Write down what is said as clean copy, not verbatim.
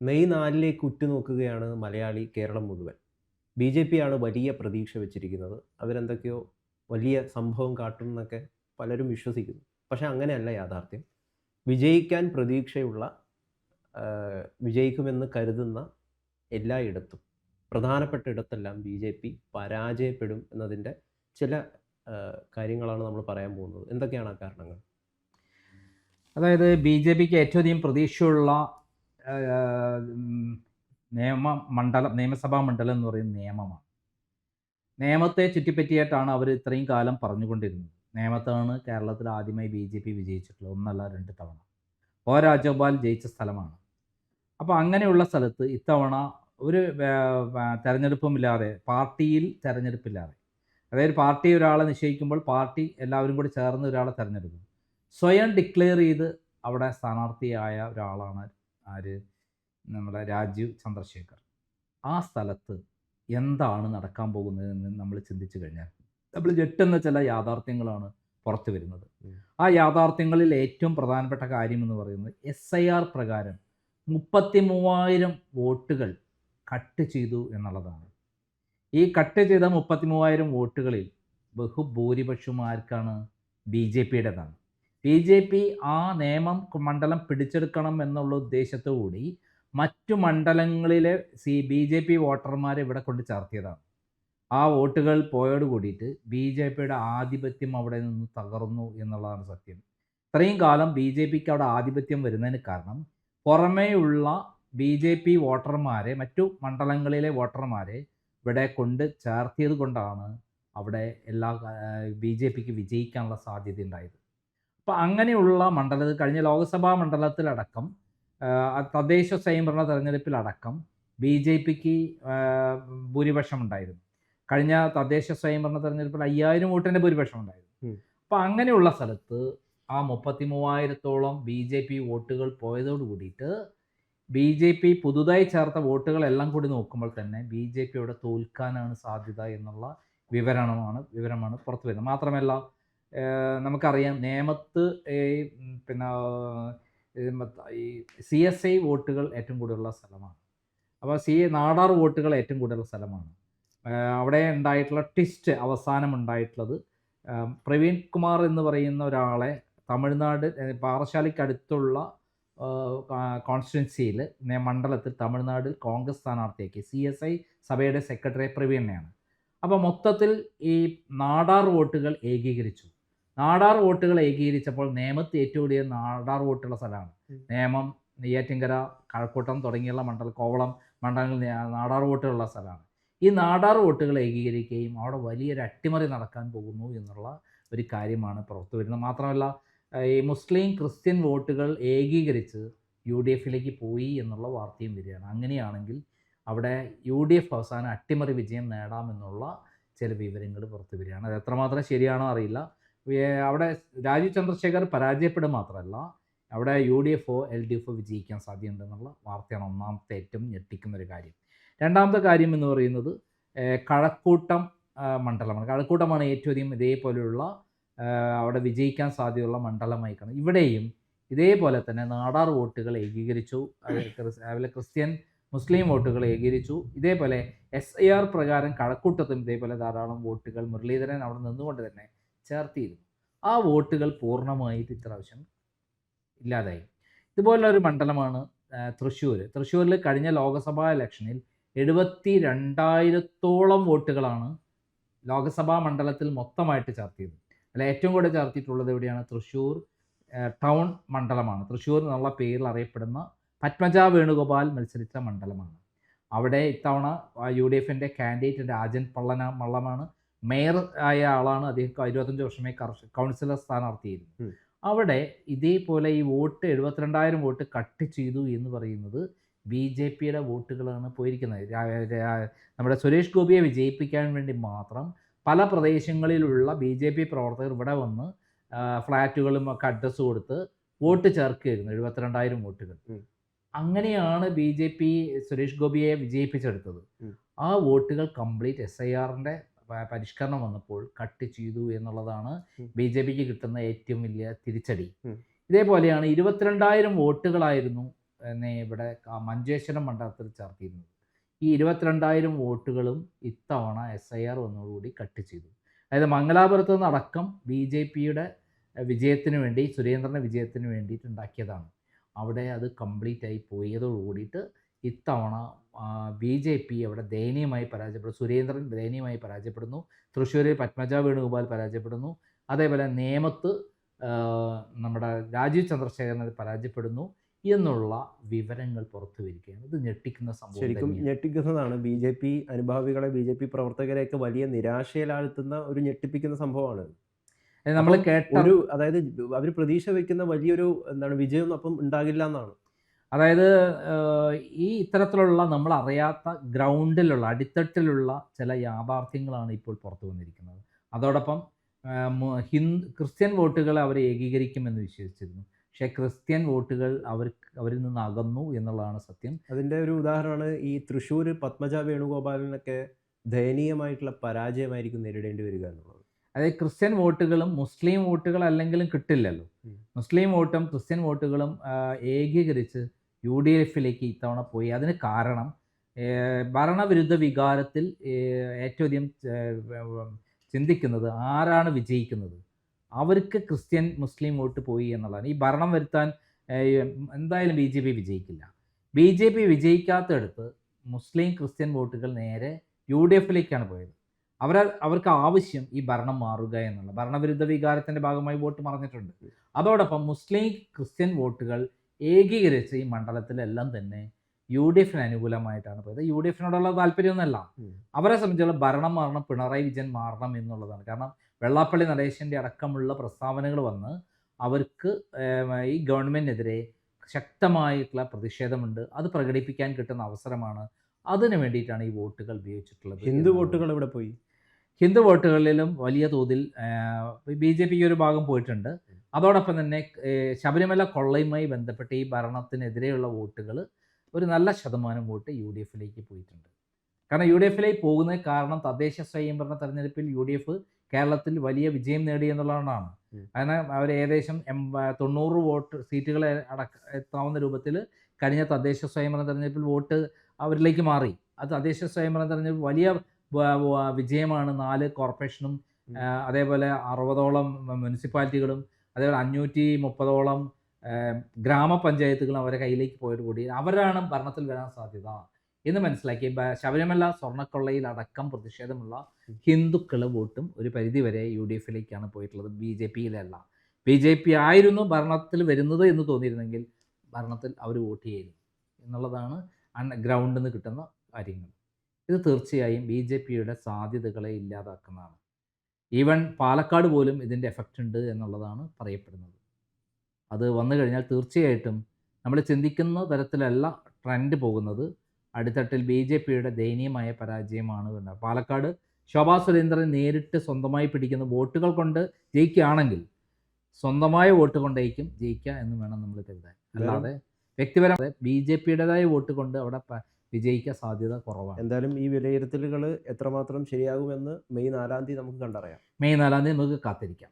May 4ലേക്ക് ഉറ്റുനോക്കുകയാണ് Malayali Keralam മുഴുവൻ. BJP ആണ് വലിയ പ്രതീക്ഷ വെച്ചിരിക്കുന്നത്. അവരെന്തൊക്കെയോ വലിയ സംഭവം കാട്ടുമെന്നൊക്കെ പലരും വിശ്വസിക്കുന്നു. പക്ഷേ അങ്ങനെയല്ല യാഥാർത്ഥ്യം. വിജയിക്കാൻ പ്രതീക്ഷയുള്ള വിജയിക്കുമെന്ന് കരുതുന്ന എല്ലായിടത്തും, പ്രധാനപ്പെട്ട ഇടത്തെല്ലാം ബി.ജെ.പി പരാജയപ്പെടും എന്നതിൻ്റെ ചില കാര്യങ്ങളാണ് നമ്മൾ പറയാൻ പോകുന്നത്. എന്തൊക്കെയാണ് ആ കാരണങ്ങൾ? അതായത് ബി.ജെ.പിക്ക് ഏറ്റവും അധികം പ്രതീക്ഷയുള്ള ആഹ്, ഉം, നിയമസഭാ മണ്ഡലം എന്ന് പറയുന്നത് നേമമാണ്. നേമത്തെ ചുറ്റിപ്പറ്റിയിട്ടാണ് അവർ ഇത്രയും കാലം പറഞ്ഞുകൊണ്ടിരുന്നത്. നേമത്താണ് കേരളത്തിൽ ആദ്യമായി ബി.ജെ.പി വിജയിച്ചിട്ടുള്ളത്. ഒന്നല്ല 2 തവണ. ഒ. രാജഗോപാൽ ജയിച്ച സ്ഥലമാണ്. അപ്പോൾ അങ്ങനെയുള്ള സ്ഥലത്ത് ഇത്തവണ ഒരു തെരഞ്ഞെടുപ്പുമില്ലാതെ, പാർട്ടിയിൽ തെരഞ്ഞെടുപ്പില്ലാതെ, അതായത് പാർട്ടി ഒരാളെ നിശ്ചയിക്കുമ്പോൾ പാർട്ടി എല്ലാവരും കൂടി ചേർന്ന് ഒരാളെ തെരഞ്ഞെടുക്കും. സ്വയം ഡിക്ലെയർ ചെയ്ത് അവിടെ സ്ഥാനാർത്ഥിയായ ഒരാളാണ് ആര്? നമ്മുടെ രാജീവ് ചന്ദ്രശേഖർ. ആ സ്ഥലത്ത് എന്താണ് നടക്കാൻ പോകുന്നതെന്ന് നമ്മൾ ചിന്തിച്ചു കഴിഞ്ഞാൽ നമ്മൾ ഞെട്ടുന്ന ചില യാഥാർത്ഥ്യങ്ങളാണ് പുറത്തു വരുന്നത്. ഉം. ആ യാഥാർത്ഥ്യങ്ങളിൽ ഏറ്റവും പ്രധാനപ്പെട്ട കാര്യം എന്ന് പറയുന്നത് SIR പ്രകാരം 33,000 വോട്ടുകൾ കട്ട് ചെയ്തു എന്നുള്ളതാണ്. ഈ കട്ട് ചെയ്ത 33,000 വോട്ടുകളിൽ ബഹുഭൂരിപക്ഷവും ആർക്കാണ്? BJPയുടേതാണ്. BJP ആ മണ്ഡലം പിടിച്ചെടുക്കണം എന്നുള്ള ഉദ്ദേശത്തോടുകൂടി മറ്റു മണ്ഡലങ്ങളിലെ BJP വോട്ടർമാരെ ഇവിടെ കൊണ്ട് ചേർത്തിയതാണ്. ആ വോട്ടുകൾ പോയോട് കൂടിയിട്ട് BJPയുടെ ആധിപത്യം അവിടെ നിന്ന് തകർന്നു എന്നുള്ളതാണ് സത്യം. ഇത്രയും കാലം BJPക്ക് അവിടെ ആധിപത്യം വരുന്നതിന് കാരണം പുറമേയുള്ള BJP വോട്ടർമാരെ, മറ്റു മണ്ഡലങ്ങളിലെ വോട്ടർമാരെ ഇവിടെ കൊണ്ട് ചേർത്തിയത് കൊണ്ടാണ് അവിടെ BJPക്ക് വിജയിക്കാനുള്ള സാധ്യത ഉണ്ടായത്. അപ്പോൾ അങ്ങനെയുള്ള കഴിഞ്ഞ ലോക്സഭാ മണ്ഡലത്തിലടക്കം, തദ്ദേശ സ്വയംഭരണ തെരഞ്ഞെടുപ്പിലടക്കം BJPക്ക് ഭൂരിപക്ഷം ഉണ്ടായിരുന്നു. കഴിഞ്ഞ തദ്ദേശ സ്വയംഭരണ തെരഞ്ഞെടുപ്പിൽ 5,000 വോട്ടിൻ്റെ ഭൂരിപക്ഷം ഉണ്ടായിരുന്നു. ഉം. അപ്പോൾ അങ്ങനെയുള്ള സ്ഥലത്ത് ആ 33,000-ഓളം BJP വോട്ടുകൾ പോയതോട് കൂടിയിട്ട് BJP പുതുതായി ചേർത്ത വോട്ടുകളെല്ലാം കൂടി നോക്കുമ്പോൾ തന്നെ BJP അവിടെ തോൽക്കാനാണ് സാധ്യത എന്നുള്ള വിവരമാണ് പുറത്തു വരുന്നത്. മാത്രമല്ല, നമുക്കറിയാം നേമത്ത് പിന്നെ ഈ CSI വോട്ടുകൾ ഏറ്റവും കൂടുതലുള്ള സ്ഥലമാണ്. അപ്പോൾ നാടാർ വോട്ടുകൾ ഏറ്റവും കൂടുതലുള്ള സ്ഥലമാണ്. അവിടെ ഉണ്ടായിട്ടുള്ള ട്വിസ്റ്റ് അവസാനം ഉണ്ടായിട്ടുള്ളത്, പ്രവീൺ കുമാർ എന്ന് പറയുന്ന ഒരാളെ തമിഴ്നാട് പാറശാലയ്ക്കടുത്തുള്ള കോൺസ്റ്റിറ്റ്യുവൻസിയിൽ മണ്ഡലത്തിൽ തമിഴ്നാട്ടിൽ കോൺഗ്രസ് സ്ഥാനാർത്ഥിയാക്കി. CSI സഭയുടെ സെക്രട്ടറി പ്രവീണിനെയാണ്. അപ്പോൾ മൊത്തത്തിൽ ഈ നാടാർ വോട്ടുകൾ ഏകീകരിച്ചു. നാടാർ വോട്ടുകൾ ഏകീകരിച്ചപ്പോൾ നേമത്ത് ഏറ്റവും കൂടുതൽ നാടാർ വോട്ടുള്ള സ്ഥലമാണ്. നേമം, നെയ്യാറ്റിൻകര, കഴക്കൂട്ടം തുടങ്ങിയുള്ള കോവളം മണ്ഡലങ്ങളിൽ നാടാർ വോട്ടുള്ള സ്ഥലമാണ്. ഈ നാടാർ വോട്ടുകൾ ഏകീകരിക്കുകയും അവിടെ വലിയൊരു അട്ടിമറി നടക്കാൻ പോകുന്നു എന്നുള്ള ഒരു കാര്യമാണ് പുറത്തു വരുന്നത്. മാത്രമല്ല, ഈ മുസ്ലിം ക്രിസ്ത്യൻ വോട്ടുകൾ ഏകീകരിച്ച് UDFിലേക്ക് പോയി എന്നുള്ള വാർത്തയും വരികയാണ്. അങ്ങനെയാണെങ്കിൽ അവിടെ UDF അവസാനം അട്ടിമറി വിജയം നേടാമെന്നുള്ള ചില വിവരങ്ങൾ പുറത്തു വരികയാണ്. അത് എത്രമാത്രം ശരിയാണോ അറിയില്ല. അവിടെ രാജീവ് ചന്ദ്രശേഖർ പരാജയപ്പെടുക മാത്രമല്ല, അവിടെ UDFോ LDFോ വിജയിക്കാൻ സാധ്യതയുണ്ടെന്നുള്ള വാർത്തയാണ് ഒന്നാമത്തെ ഏറ്റവും ഞെട്ടിക്കുന്ന ഒരു കാര്യം. രണ്ടാമത്തെ കാര്യം എന്ന് പറയുന്നത് കഴക്കൂട്ടം മണ്ഡലമാണ്. കഴക്കൂട്ടമാണ് ഏറ്റവും അധികം ഇതേപോലെയുള്ള അവിടെ വിജയിക്കാൻ സാധ്യതയുള്ള മണ്ഡലമായി കാണുന്നത്. ഇവിടെയും ഇതേപോലെ തന്നെ നാടാർ വോട്ടുകൾ ഏകീകരിച്ചു, അതുപോലെ ക്രിസ്ത്യൻ മുസ്ലിം വോട്ടുകൾ ഏകീകരിച്ചു. ഇതേപോലെ SIR പ്രകാരം കഴക്കൂട്ടത്തും ഇതേപോലെ ധാരാളം വോട്ടുകൾ മുരളീധരൻ അവിടെ നിന്നുകൊണ്ട് തന്നെ ചേർത്തിയിരുന്നു. ആ വോട്ടുകൾ പൂർണ്ണമായിട്ട് ഇപ്രാവശ്യം ഇല്ലാതായി. ഇതുപോലുള്ളൊരു മണ്ഡലമാണ് തൃശ്ശൂർ. തൃശ്ശൂരിൽ കഴിഞ്ഞ ലോക്സഭാ ഇലക്ഷനിൽ 72,000-ഓളം വോട്ടുകളാണ് ലോക്സഭാ മണ്ഡലത്തിൽ മൊത്തമായിട്ട് ചേർത്തിയത്. അതിൽ ഏറ്റവും കൂടുതൽ ചേർത്തിട്ടുള്ളത് എവിടെയാണ്? തൃശ്ശൂർ ടൗൺ മണ്ഡലമാണ്. തൃശ്ശൂർ എന്നുള്ള പേരിൽ അറിയപ്പെടുന്ന പത്മജ വേണുഗോപാൽ മത്സരിച്ച മണ്ഡലമാണ്. അവിടെ ഇത്തവണ UDFിൻ്റെ കാൻഡിഡേറ്റ് രാജൻ പള്ളമാണ്. മേയർ ആയ ആളാണ്. അദ്ദേഹം 25 വർഷമായി കൗൺസിലർ സ്ഥാനാർത്ഥിയായിരുന്നു. അവിടെ ഇതേപോലെ ഈ വോട്ട് 72,000 വോട്ട് കട്ട് ചെയ്തു എന്ന് പറയുന്നത് BJPയുടെ വോട്ടുകളാണ് പോയിരിക്കുന്നത്. നമ്മുടെ സുരേഷ് ഗോപിയെ വിജയിപ്പിക്കാൻ വേണ്ടി മാത്രം പല പ്രദേശങ്ങളിലുള്ള BJP പ്രവർത്തകർ ഇവിടെ വന്ന് ഫ്ലാറ്റുകളും ഒക്കെ അഡ്രസ്സ് കൊടുത്ത് വോട്ട് ചേർക്കുകയായിരുന്നു. 72,000 വോട്ടുകൾ. അങ്ങനെയാണ് BJP സുരേഷ് ഗോപിയെ വിജയിപ്പിച്ചെടുത്തത്. ആ വോട്ടുകൾ കംപ്ലീറ്റ് SIRൻ്റെ പരിഷ്കരണം വന്നപ്പോൾ കട്ട് ചെയ്തു എന്നുള്ളതാണ് BJPക്ക് കിട്ടുന്ന ഏറ്റവും വലിയ തിരിച്ചടി. ഇതേപോലെയാണ് 22,000 വോട്ടുകളായിരുന്നു എന്നെ ഇവിടെ മഞ്ചേശ്വരം മണ്ഡലത്തിൽ ചേർത്തിരുന്നത്. ഈ 22,000 വോട്ടുകളും ഇത്തവണ SIR വന്നതോടുകൂടി കട്ട് ചെയ്തു. അതായത് മംഗലാപുരത്ത് നിന്നടക്കം BJPയുടെ വിജയത്തിന് വേണ്ടി, സുരേന്ദ്രൻ്റെ വിജയത്തിന് വേണ്ടിയിട്ട് ഉണ്ടാക്കിയതാണ്. അവിടെ അത് കംപ്ലീറ്റ് ആയി പോയതോടു കൂടിയിട്ട് ഇത്തവണ BJP അവിടെ ദയനീയമായി പരാജയപ്പെടുന്നു. സുരേന്ദ്രൻ ദയനീയമായി പരാജയപ്പെടുന്നു. തൃശ്ശൂരിൽ പത്മജ വേണുഗോപാൽ പരാജയപ്പെടുന്നു. അതേപോലെ നേമത്ത് നമ്മുടെ രാജീവ് ചന്ദ്രശേഖരൻ പരാജയപ്പെടുന്നു എന്നുള്ള വിവരങ്ങൾ പുറത്തു വരികയാണ്. ഇത് ഞെട്ടിക്കുന്ന സംഭവം ശരിക്കും തന്നെയാണ്. ഞെട്ടിക്കുന്നതാണ്. BJP അനുഭാവികളെ, BJP പ്രവർത്തകരെയൊക്കെ വലിയ നിരാശയിലാഴ്ത്തുന്ന ഒരു ഞെട്ടിപ്പിക്കുന്ന സംഭവമാണ്. നമ്മൾ അപ്പം കേട്ട അതായത് അവർ പ്രതീക്ഷ വെക്കുന്ന വലിയൊരു വിജയം അപ്പം ഉണ്ടാകില്ല എന്നാണ്. അതായത് ഈ ഇത്തരത്തിലുള്ള നമ്മൾ അറിയാത്ത ഗ്രൗണ്ടിലുള്ള അടിത്തട്ടിലുള്ള ചില യാഥാർത്ഥ്യങ്ങളാണ് ഇപ്പോൾ പുറത്തു വന്നിരിക്കുന്നത്. അതോടൊപ്പം ക്രിസ്ത്യൻ വോട്ടുകൾ അവർ ഏകീകരിക്കുമെന്ന് വിശ്വസിച്ചിരുന്നു. പക്ഷേ ക്രിസ്ത്യൻ വോട്ടുകൾ അവരിൽ നിന്ന് അകന്നു എന്നുള്ളതാണ് സത്യം. അതിൻ്റെ ഒരു ഉദാഹരണമാണ് ഈ തൃശ്ശൂർ പത്മജ വേണുഗോപാലിനൊക്കെ ദയനീയമായിട്ടുള്ള പരാജയമായിരിക്കും നേരിടേണ്ടി വരിക എന്നുള്ളത്. അതായത് ക്രിസ്ത്യൻ വോട്ടുകളും മുസ്ലിം വോട്ടുകൾ അല്ലെങ്കിലും കിട്ടില്ലല്ലോ. മുസ്ലിം വോട്ടും ക്രിസ്ത്യൻ വോട്ടുകളും ഏകീകരിച്ച് UDFിലേക്ക് ഇത്തവണ പോയി. അതിന് കാരണം ഭരണവിരുദ്ധ വികാരത്തിൽ ഏറ്റവും അധികം ചിന്തിക്കുന്നത് ആരാണ് വിജയിക്കുന്നത്, അവർക്ക് ക്രിസ്ത്യൻ മുസ്ലിം വോട്ട് പോയി എന്നുള്ളതാണ്. ഈ ഭരണം വരുത്താൻ എന്തായാലും BJP വിജയിക്കില്ല. BJP വിജയിക്കാത്തടുത്ത് മുസ്ലിം ക്രിസ്ത്യൻ വോട്ടുകൾ നേരെ UDFിലേക്കാണ് പോയത്. അവർക്ക് ആവശ്യം ഈ ഭരണം മാറുക എന്നുള്ള ഭരണവിരുദ്ധ വികാരത്തിൻ്റെ ഭാഗമായി വോട്ട് മറഞ്ഞിട്ടുണ്ട്. അതോടൊപ്പം മുസ്ലിം ക്രിസ്ത്യൻ വോട്ടുകൾ ഏകീകരിച്ച് ഈ മണ്ഡലത്തിലെല്ലാം തന്നെ UDFിന് അനുകൂലമായിട്ടാണ് പോയത്. UDFിനോടുള്ള താല്പര്യമൊന്നുമല്ല. അവരെ സംബന്ധിച്ചുള്ള ഭരണം മാറണം, പിണറായി വിജയൻ മാറണം എന്നുള്ളതാണ്. കാരണം വെള്ളാപ്പള്ളി നടേശൻ്റെ അടക്കമുള്ള പ്രസ്താവനകൾ വന്ന് അവർക്ക് ഈ ഗവൺമെൻറ്റിനെതിരെ ശക്തമായിട്ടുള്ള പ്രതിഷേധമുണ്ട്. അത് പ്രകടിപ്പിക്കാൻ കിട്ടുന്ന അവസരമാണ്. അതിന് വേണ്ടിയിട്ടാണ് ഈ വോട്ടുകൾ ഉപയോഗിച്ചിട്ടുള്ളത്. ഹിന്ദു വോട്ടുകൾ ഇവിടെ പോയി. ഹിന്ദു വോട്ടുകളിലും വലിയ തോതിൽ BJPക്ക് ഒരു ഭാഗം പോയിട്ടുണ്ട്. അതോടൊപ്പം തന്നെ ശബരിമല കൊള്ളയുമായി ബന്ധപ്പെട്ട് ഈ ഭരണത്തിനെതിരെയുള്ള വോട്ടുകൾ ഒരു നല്ല ശതമാനം വോട്ട് UDFിലേക്ക് പോയിട്ടുണ്ട്. കാരണം UDFിലേക്ക് പോകുന്നത് കാരണം തദ്ദേശ സ്വയംഭരണ തെരഞ്ഞെടുപ്പിൽ UDF കേരളത്തിൽ വലിയ വിജയം നേടി എന്നുള്ളതാണ്. കാരണം അവർ ഏകദേശം 90 വോട്ട് സീറ്റുകൾ എത്താവുന്ന രൂപത്തിൽ കഴിഞ്ഞ തദ്ദേശ സ്വയംഭരണ തെരഞ്ഞെടുപ്പിൽ വോട്ട് അവരിലേക്ക് മാറി. അത് തദ്ദേശ സ്വയംഭരണ തെരഞ്ഞെടുപ്പ് വലിയ വിജയമാണ്. 4 കോർപ്പറേഷനും അതേപോലെ 60ഓളം മുനിസിപ്പാലിറ്റികളും അതേപോലെ 530ഓളം ഗ്രാമപഞ്ചായത്തുകളും അവരെ കയ്യിലേക്ക് പോയതോടുകൂടി അവരാണ് ഭരണത്തിൽ വരാൻ സാധ്യത എന്ന് മനസ്സിലാക്കി ശബരിമല സ്വർണ്ണക്കൊള്ളയിലടക്കം പ്രതിഷേധമുള്ള ഹിന്ദുക്കൾ വോട്ടും ഒരു പരിധിവരെ UDFിലേക്കാണ് പോയിട്ടുള്ളത്. BJPയിലല്ല. BJP ആയിരുന്നു ഭരണത്തിൽ വരുന്നത് എന്ന് തോന്നിയിരുന്നെങ്കിൽ ഭരണത്തിൽ അവർ വോട്ട് ചെയ്യും എന്നുള്ളതാണ് ഗ്രൗണ്ടിൽ നിന്ന് കിട്ടുന്ന കാര്യങ്ങൾ. ഇത് തീർച്ചയായും BJPയുടെ സാധ്യതകളെ ഇല്ലാതാക്കുന്നതാണ്. ഈവൻ പാലക്കാട് പോലും ഇതിൻ്റെ എഫക്റ്റ് ഉണ്ട് എന്നുള്ളതാണ് പറയപ്പെടുന്നത്. അത് വന്നു കഴിഞ്ഞാൽ തീർച്ചയായിട്ടും നമ്മൾ ചിന്തിക്കുന്ന തരത്തിലല്ല ട്രെൻഡ് പോകുന്നത്. അടിത്തട്ടിൽ BJPയുടെ ദയനീയമായ പരാജയമാണ് വരുന്നത്. പാലക്കാട് ശോഭാ സുരേന്ദ്രൻ നേരിട്ട് സ്വന്തമായി പിടിക്കുന്ന വോട്ടുകൾ കൊണ്ട് ജയിക്കുകയാണെങ്കിൽ സ്വന്തമായ വോട്ട് കൊണ്ടായിരിക്കും ജയിക്കുക എന്ന് വേണം നമ്മൾ കരുതാൻ. അല്ലാതെ വ്യക്തിപരമായ BJPയുടേതായ വോട്ട് കൊണ്ട് അവിടെ വിജയിക്കാൻ സാധ്യത കുറവാണ്. എന്തായാലും ഈ വിലയിരുത്തലുകൾ എത്രമാത്രം ശരിയാകുമെന്ന് മെയ് 4 നമുക്ക് കണ്ടറിയാം. മെയ് 4 നമുക്ക് കാത്തിരിക്കാം.